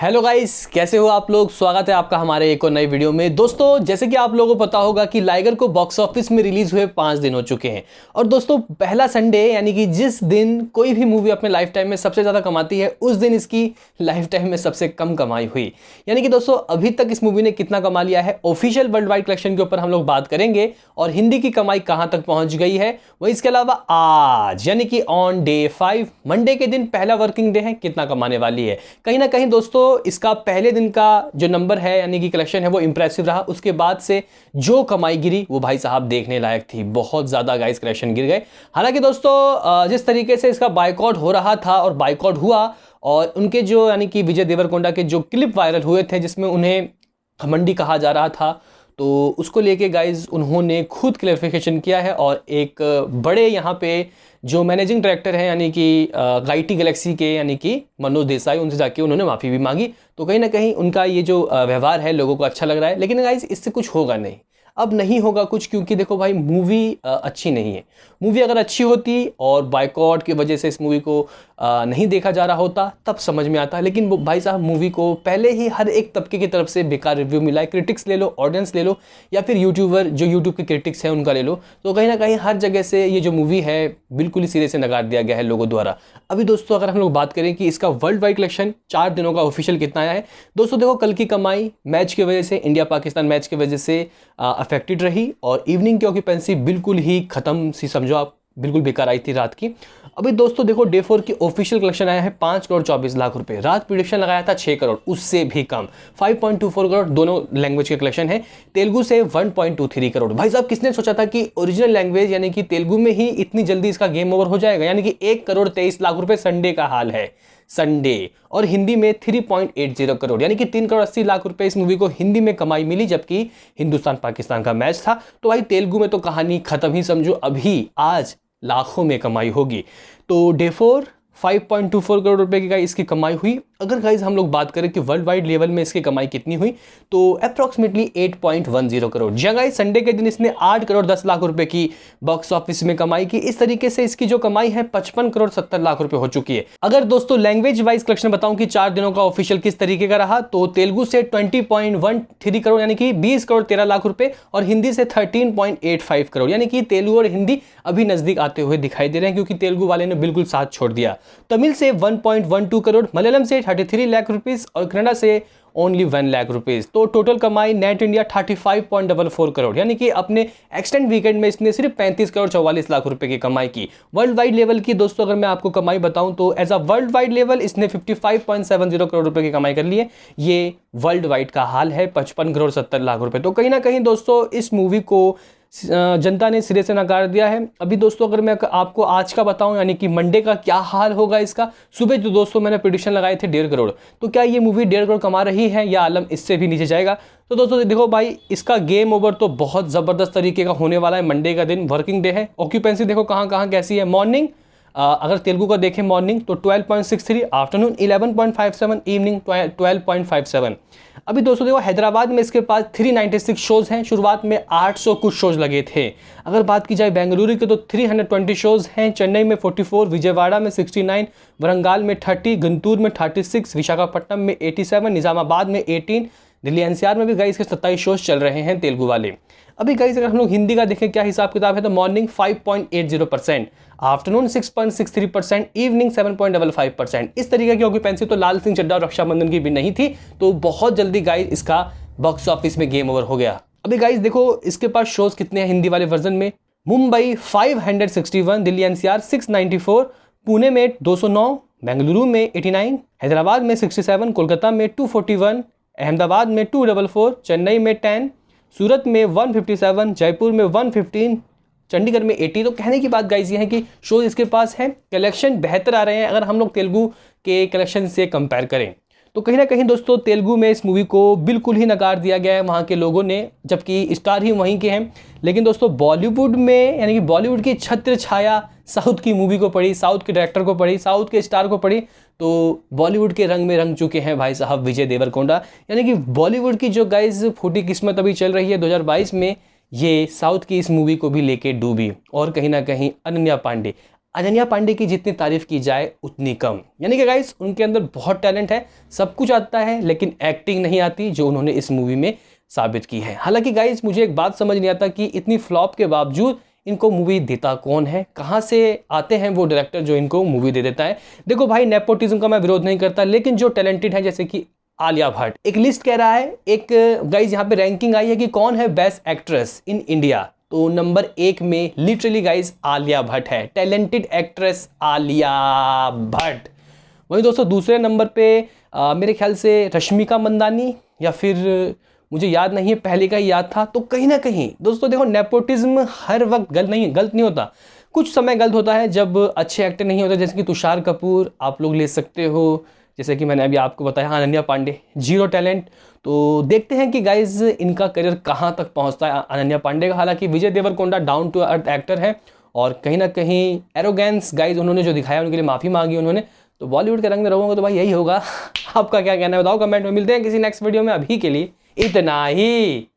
Hello guys, कैसे हो आप लोग। स्वागत है आपका हमारे एक और नई वीडियो में। दोस्तों, जैसे कि आप लोगों को पता होगा कि लाइगर को बॉक्स ऑफिस में रिलीज हुए 5 दिन हो चुके हैं। और दोस्तों, पहला संडे यानी कि जिस दिन कोई भी मूवी अपने लाइफ टाइम में सबसे ज़्यादा कमाती है, उस दिन इसकी लाइफ टाइम में सबसे कम कमाई हुई। यानी कि दोस्तों, अभी तक इस मूवी ने कितना कमा लिया है, ऑफिशियल वर्ल्ड वाइड कलेक्शन के ऊपर हम लोग बात करेंगे और हिंदी की कमाई कहाँ तक पहुँच गई है। वही इसके अलावा आज यानी कि ऑन डे 5 मंडे के दिन, पहला वर्किंग डे है, कितना कमाने वाली है। कहीं ना कहीं दोस्तों, इसका पहले दिन का जो नंबर है यानी कि कलेक्शन है वो इंप्रेसिव रहा। उसके बाद से जो कमाई गिरी वो भाई साहब देखने लायक थी। बहुत ज़्यादा गाइस कलेक्शन गिर गए। हालांकि दोस्तों, जिस तरीके से इसका बायकॉट हो रहा था और बायकॉट हुआ, और उनके जो यानी कि विजय देवरकोंडा के जो क्लिप वायरल हुए थे जिसमें उन्हें घमंडी कहा जा रहा था, तो उसको लेके गाइज उन्होंने खुद क्लैरिफिकेशन किया है। और एक बड़े यहाँ पे जो मैनेजिंग डायरेक्टर हैं यानी कि गाईटी गैलेक्सी के यानी कि मनोज देसाई, उनसे जाके उन्होंने माफ़ी भी मांगी। तो कहीं ना कहीं उनका ये जो व्यवहार है लोगों को अच्छा लग रहा है। लेकिन गाइज इससे कुछ होगा नहीं, अब नहीं होगा कुछ, क्योंकि देखो भाई, मूवी अच्छी नहीं है। मूवी अगर अच्छी होती और बायकॉट की वजह से इस मूवी को नहीं देखा जा रहा होता तब समझ में आता। लेकिन वो भाई साहब, मूवी को पहले ही हर एक तबके की तरफ से बेकार रिव्यू मिला है। क्रिटिक्स ले लो, ऑडियंस ले लो, या फिर यूट्यूबर जो यूट्यूब के क्रिटिक्स हैं उनका ले लो, तो कहीं ना कहीं हर जगह से ये जो मूवी है बिल्कुल ही सिरे से नकार दिया गया है लोगों द्वारा। अभी दोस्तों, अगर हम लोग बात करें कि इसका वर्ल्ड वाइड कलेक्शन 4 दिनों का ऑफिशियल कितना आया है, दोस्तों देखो, कल की कमाई मैच की वजह से, इंडिया पाकिस्तान मैच की वजह से अफेक्टेड रही, और इवनिंग की ऑक्यूपेंसी बिल्कुल ही खत्म सी समझो आप, बिल्कुल बेकार आई थी रात की। अभी दोस्तों देखो, डे 4 की ऑफिशियल कलेक्शन आया है 5 करोड़ 24 लाख रुपए। रात प्रिडिक्शन लगाया था 6 करोड़, उससे भी कम 5.24 करोड़ दोनों लैंग्वेज के कलेक्शन है। तेलुगु से 1.23 करोड़। भाई साहब, किसने सोचा था कि ओरिजिनल लैंग्वेज यानी कि तेलुगु में ही इतनी जल्दी इसका गेम ओवर हो जाएगा। यानी कि 1 करोड़ 23 लाख रुपए संडे का हाल है, संडे। और हिंदी में 3.80 करोड़ यानी कि 3 करोड़ 80 लाख रुपए इस मूवी को हिंदी में कमाई मिली, जबकि हिंदुस्तान पाकिस्तान का मैच था। तो भाई तेलुगु में तो कहानी खत्म ही समझो, अभी आज लाखों में कमाई होगी। तो डे 4 5.24 करोड़ रुपए की गाइस इसकी कमाई हुई। अगर गाइस हम लोग बात करें कि वर्ल्ड वाइड लेवल में इसकी कमाई कितनी हुई, तो अप्रॉक्सीमेटली 8.10 करोड़। जी गाइस, संडे के दिन इसने 8 करोड़ 10 लाख रुपए की बॉक्स ऑफिस में कमाई की। इस तरीके से इसकी जो कमाई है 55 करोड़ 70 लाख रुपए हो चुकी है। अगर दोस्तों लैंग्वेज वाइज कलेक्शन बताऊं कि 4 दिनों का ऑफिशियल किस तरीके का रहा, तो तेलुगु से 20.13 करोड़ यानी कि 20 करोड़ 13 लाख रुपए, और हिंदी से 13.85 करोड़ यानी कि तेलुगु और हिंदी अभी नजदीक आते हुए दिखाई दे रहे हैं, क्योंकि तेलुगु वाले ने बिल्कुल साथ छोड़ दिया। तमिल से 1.12 करोड़, मलयालम से 33 लाख रुपीस, और कन्नड़ा से ओनली 1 लाख रुपीस। तो टोटल कमाई नेट इंडिया 35.44 करोड़ यानी कि अपने एक्सटेंड वीकेंड में इसने सिर्फ 35 करोड़ 44 लाख रुपए की कमाई की। वर्ल्ड वाइड लेवल की दोस्तों अगर मैं आपको कमाई बताऊं, तो as a world wide level इसने 55.70 करोड़ रुपए की कमाई कर ली है। ये वर्ल्ड वाइड का हाल है, 55 करोड़ 70 लाख रुपए। तो कहीं ना कहीं दोस्तों, इस मूवी को जनता ने सिरे से नकार दिया है। अभी दोस्तों, अगर मैं आपको आज का बताऊं यानी कि मंडे का क्या हाल होगा इसका, सुबह जो दोस्तों मैंने प्रेडिक्शन लगाए थे 1.5 करोड़, तो क्या ये मूवी 1.5 करोड़ कमा रही है या आलम इससे भी नीचे जाएगा? तो दोस्तों देखो भाई, इसका गेम ओवर तो बहुत ज़बरदस्त तरीके का होने वाला है। मंडे का दिन वर्किंग डे है। ऑक्यूपेंसी देखो कहाँ कहाँ कैसी है। मॉर्निंग अगर तेलुगु का देखें मॉर्निंग तो 12.63, आफ्टरनून 11.57, इवनिंग 12.57। अभी दोस्तों देखो, हैदराबाद में इसके पास 396 शोज़ हैं। शुरुआत में 800 कुछ शोज़ लगे थे। अगर बात की जाए बेंगलुरु के, तो 320 शोज़ हैं। चेन्नई में 44, विजयवाड़ा में 69, वरंगाल में 30, गुंटूर में 36, विशाखापट्टनम में 87, निज़ामाबाद में 18, दिल्ली एनसीआर में भी गाइस के 27 शोज चल रहे हैं तेलुगु वाले। अभी गाइस अगर हम लोग हिंदी का देखें क्या हिसाब किताब है, तो मॉर्निंग 5.80%, आफ्टरनून 6.63%, इवनिंग 7.55%। इस तरीके की ऑक्यूपेंसी तो लाल सिंह चड्ढा और रक्षाबंधन की भी नहीं थी। तो बहुत जल्दी गाइस इसका बॉक्स ऑफिस में गेम ओवर हो गया। अभी गाइस देखो, इसके पास शोज कितने हैं हिंदी वाले वर्जन में। मुंबई 561, दिल्ली एनसीआर 694, पुणे में 209, बेंगलुरु में 89, हैदराबाद में 67, कोलकाता में 241, अहमदाबाद में 244, चेन्नई में 10, सूरत में 157, जयपुर में 115, चंडीगढ़ में 80। तो कहने की बात गाइस ये है कि शोज इसके पास है। कलेक्शन बेहतर आ रहे हैं अगर हम लोग तेलुगु के कलेक्शन से कंपेयर करें। तो कहीं ना कहीं दोस्तों, तेलुगु में इस मूवी को बिल्कुल ही नकार दिया गया है वहाँ के लोगों ने, जबकि स्टार ही वहीं के हैं। लेकिन दोस्तों, बॉलीवुड में यानी कि बॉलीवुड की छत्र छाया साउथ की मूवी को पड़ी, साउथ के डायरेक्टर को पड़ी, साउथ के स्टार को पड़ी, तो बॉलीवुड के रंग में रंग चुके हैं भाई साहब विजय देवरकोंडा। यानी कि बॉलीवुड की जो गाइज फूटी किस्मत अभी चल रही है 2022 में, ये साउथ की इस मूवी को भी लेके डूबी। और कहीं ना कहीं अनन्या पांडे अनन्या पांडे की जितनी तारीफ की जाए उतनी कम। यानी कि गाइस उनके अंदर बहुत टैलेंट है, सब कुछ आता है, लेकिन एक्टिंग नहीं आती, जो उन्होंने इस मूवी में साबित की है। हालांकि गाइस मुझे एक बात समझ नहीं आता कि इतनी फ्लॉप के बावजूद इनको मूवी देता कौन है, कहाँ से आते हैं वो डायरेक्टर जो इनको मूवी दे देता है। देखो भाई, नेपोटिज्म का मैं विरोध नहीं करता, लेकिन जो टैलेंटेड है जैसे कि आलिया भट्ट, एक लिस्ट कह रहा है, एक गाइज यहाँ पे रैंकिंग आई है कि कौन है बेस्ट एक्ट्रेस इन इंडिया, तो नंबर 1 में लिटरली गाइज आलिया भट्ट है, टैलेंटेड एक्ट्रेस आलिया भट्ट। वहीं दोस्तों दूसरे नंबर पे मेरे ख्याल से रश्मिका मंदानी, या फिर मुझे याद नहीं है, पहले का ही याद था। तो कहीं ना कहीं दोस्तों देखो, नेपोटिज्म हर वक्त गलत नहीं होता, कुछ समय गलत होता है जब अच्छे एक्टर नहीं होते, जैसे कि तुषार कपूर आप लोग ले सकते हो, जैसे कि मैंने अभी आपको बताया अनन्या पांडे, जीरो टैलेंट। तो देखते हैं कि गाइज इनका करियर कहाँ तक पहुँचता है अनन्या पांडे का। हालांकि Vijay Deverakonda down to earth actor है, और कहीं ना कहीं एरोगेंस गाइज उन्होंने जो दिखाया उनके लिए माफ़ी मांगी उन्होंने। तो बॉलीवुड के रंग में रहूँगा तो भाई यही होगा। आपका क्या कहना है बताओ कमेंट में। मिलते हैं किसी नेक्स्ट वीडियो में, अभी के लिए इतना ही।